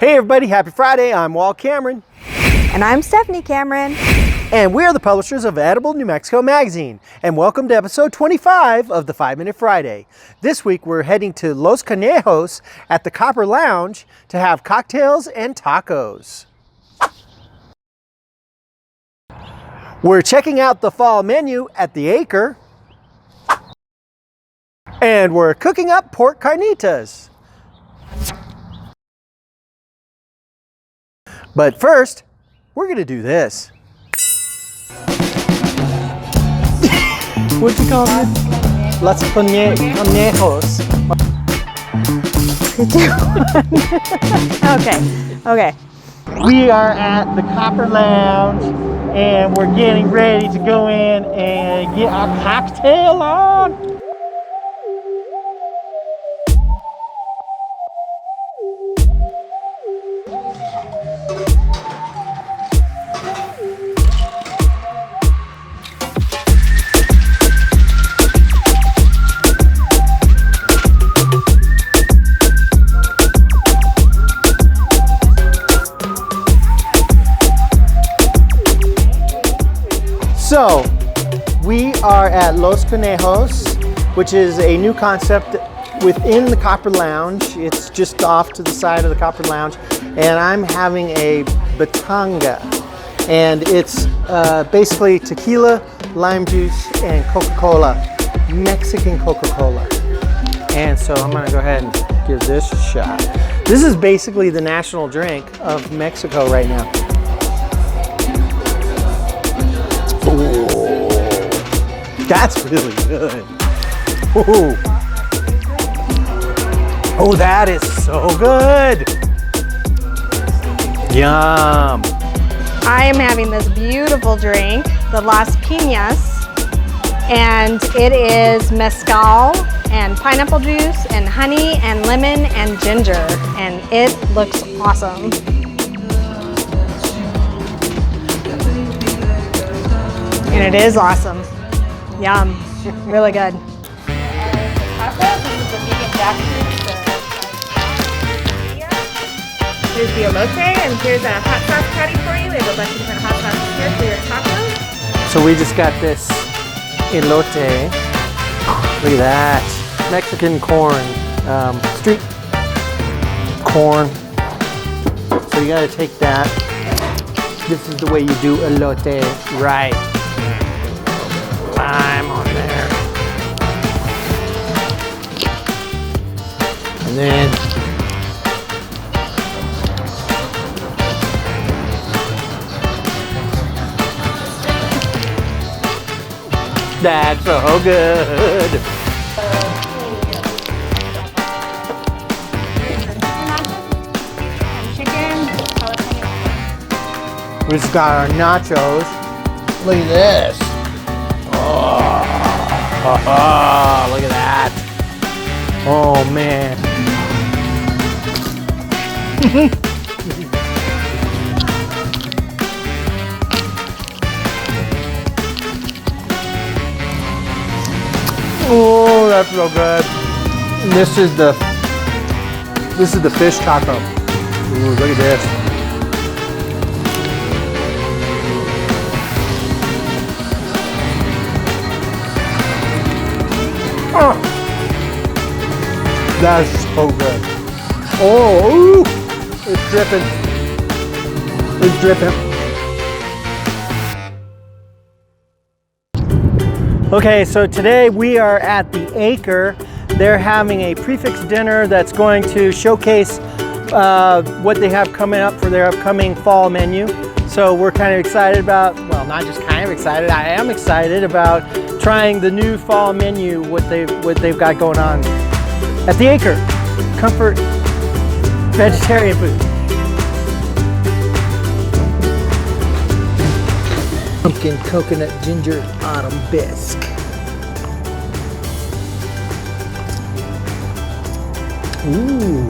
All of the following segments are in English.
Hey everybody, happy Friday. I'm Walt Cameron. And I'm Stephanie Cameron. And we are the publishers of Edible New Mexico magazine. And welcome to episode 25 of the 5 Minute Friday. This week we're heading to Los Conejos at the Copper Lounge to have cocktails and tacos. We're checking out the fall menu at the Acre. And we're cooking up pork carnitas. But first, we're gonna do this. What'd you call it? Los Conejos. Okay. We are at the Copper Lounge and we're getting ready to go in and get our cocktail on. So, we are at Los Conejos, which is a new concept within the Copper Lounge. It's just off to the side of the Copper Lounge, and I'm having a batanga. And it's basically tequila, lime juice, and Coca-Cola, Mexican Coca-Cola. And so I'm gonna go ahead and give this a shot. This is basically the national drink of Mexico right now. That's really good. Ooh. Oh, that is so good. Yum. I am having this beautiful drink, the Las Piñas, and it is mezcal and pineapple juice and honey and lemon and ginger, and it looks awesome. And it is awesome. Yum. Really good. Here's the elote, and here's a hot sauce patty for you. We have a bunch of different hot sauces here for your tacos. So we just got this elote. Look at that. Mexican corn, street corn. So you gotta take that. This is the way you do elote, right? Lime on there. And then that's so good. We just got our nachos. Look at this. Oh, look at that. Oh, man. Oh, that's real good. And this is the fish taco. Ooh, look at this. Oh, that's so good. Oh, ooh, it's dripping. It's dripping. Okay, so today we are at the Acre. They're having a prefix dinner that's going to showcase what they have coming up for their upcoming fall menu. So we're kind of excited about, well, not just kind of excited, I am excited about trying the new fall menu, what they've got going on at the Acre. Comfort vegetarian food. Pumpkin coconut ginger autumn bisque. Ooh.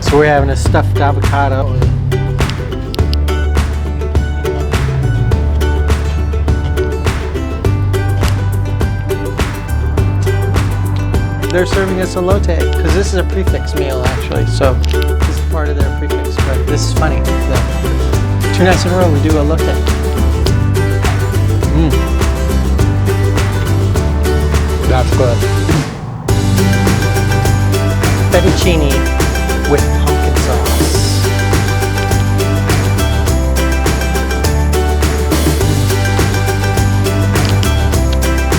So we're having a stuffed avocado. They're serving us elote because this is a prefix meal actually. actually. So this is part of their prefix, but this is funny. 2 nights in a row we do a look at. That's good. Fettuccine with pumpkin sauce.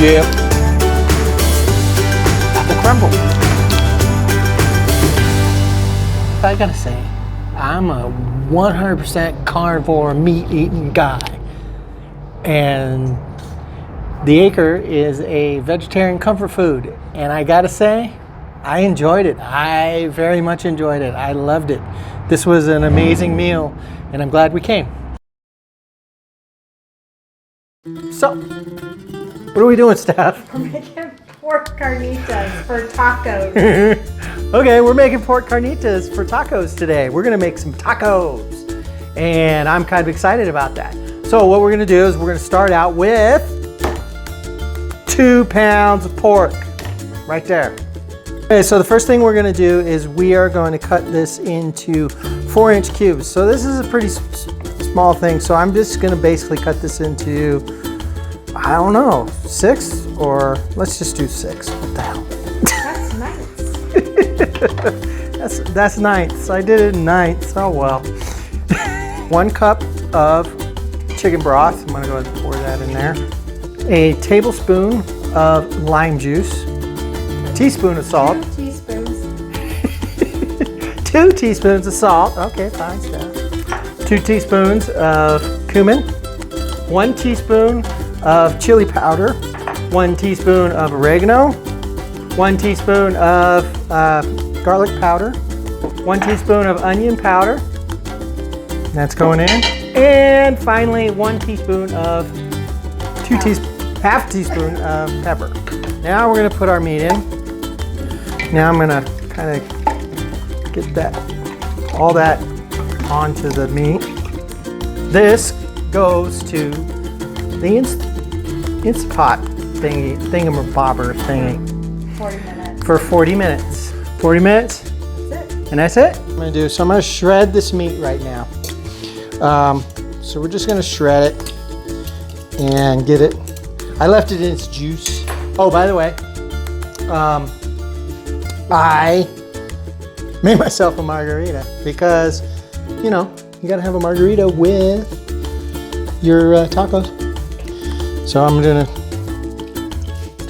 Yep. Apple crumble. I gotta say, I'm a 100% carnivore meat-eating guy. And the Acre is a vegetarian comfort food. And I gotta say, I enjoyed it. I very much enjoyed it. I loved it. This was an amazing meal, and I'm glad we came. So, what are we doing, Steph? We're making pork carnitas for tacos. Okay, we're making pork carnitas for tacos today. We're gonna make some tacos, and I'm kind of excited about that. So what we're gonna do is we're gonna start out with 2 pounds of pork, right there. Okay, so the first thing we're gonna do is we are going to cut this into 4-inch cubes. So this is a pretty small thing, so I'm just gonna basically cut this into, I don't know, 6, or let's just do 6. What the hell? That's nice. That's ninths. I did it in ninths. Oh well. 1 cup of chicken broth. I'm gonna go ahead and pour that in there. A tablespoon of lime juice. A teaspoon of salt. 2 teaspoons. 2 teaspoons of salt. Okay, fine stuff. 2 teaspoons of cumin. 1 teaspoon of chili powder. 1 teaspoon of oregano. 1 teaspoon of garlic powder. 1 teaspoon of onion powder. That's going in. And finally, 1 teaspoon of half teaspoon of pepper. Now we're gonna put our meat in. Now I'm gonna kind of get all that onto the meat. This goes to the Instapot thingamabobber thingy. 40 minutes. For 40 minutes. 40 minutes? That's it. And that's it? I'm gonna shred this meat right now. So we're just gonna shred it and get it. I left it in its juice. Oh, by the way, I made myself a margarita because, you know, you gotta have a margarita with your tacos. So I'm gonna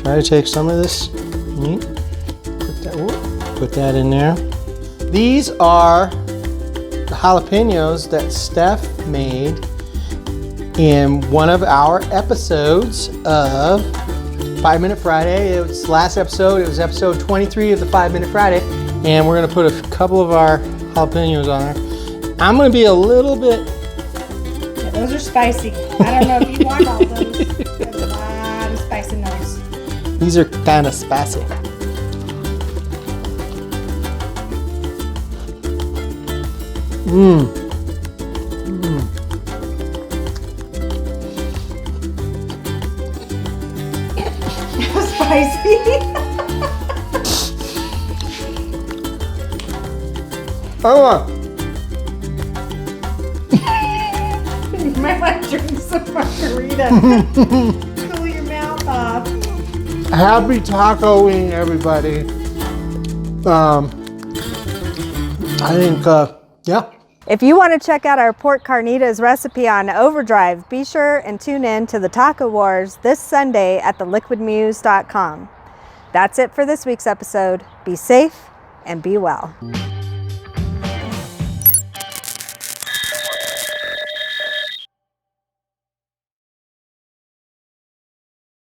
try to take some of this meat, put that in there. These are the jalapenos that Steph made in one of our episodes of 5 Minute Friday. It was last episode. It was episode 23 of the 5 Minute Friday. And we're gonna put a couple of our jalapenos on there. I'm gonna be a little bit... Yeah, those are spicy. I don't know if you want all those. There's a lot of spice in those. These are kind of spicy. Spicy. Oh, You might want to drink some margarita. Cool your mouth off. happy tacoing, everybody. I think, yeah. If you want to check out our pork carnitas recipe on Overdrive, be sure and tune in to the Taco Wars this Sunday at theliquidmuse.com. That's it for this week's episode. Be safe and be well.